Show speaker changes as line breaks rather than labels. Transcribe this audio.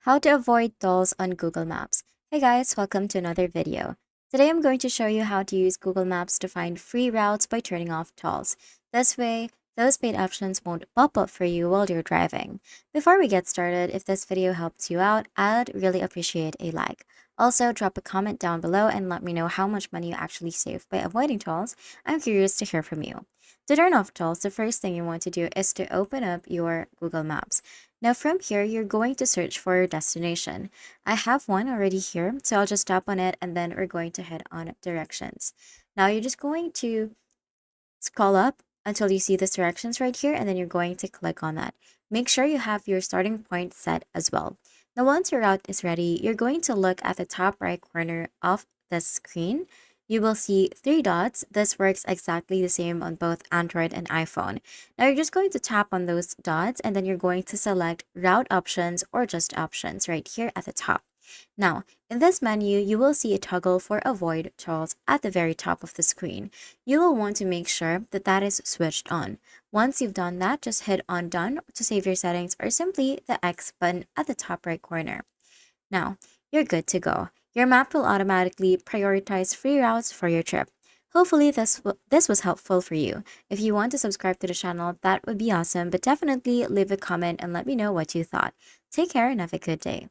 How to avoid tolls on Google Maps. Hey guys, welcome to another video. Today I'm going to show you how to use Google Maps to find free routes by turning off tolls. This way, those paid options won't pop up for you while you're driving. Before we get started, if this video helps you out, I'd really appreciate a like. Also, drop a comment down below and let me know how much money you actually save by avoiding tolls. I'm curious to hear from you. To turn off tolls, the first thing you want to do is to open up your Google Maps. Now from here, you're going to search for your destination. I have one already here, so I'll just tap on it and then we're going to head on directions. Now you're just going to scroll up until you see the directions right here and then you're going to click on that. Make sure you have your starting point set as well. Now once your route is ready, you're going to look at the top right corner of the screen. You will see three dots. This works exactly the same on both Android and iPhone. Now you're just going to tap on those dots and then you're going to select route options or just options right here at the top. Now, in this menu, you will see a toggle for avoid tolls at the very top of the screen. You will want to make sure that that is switched on. Once you've done that, just hit on done to save your settings or simply the X button at the top right corner. Now, you're good to go. Your map will automatically prioritize free routes for your trip. Hopefully this was helpful for you. If you want to subscribe to the channel, that would be awesome, but definitely leave a comment and let me know what you thought. Take care and have a good day.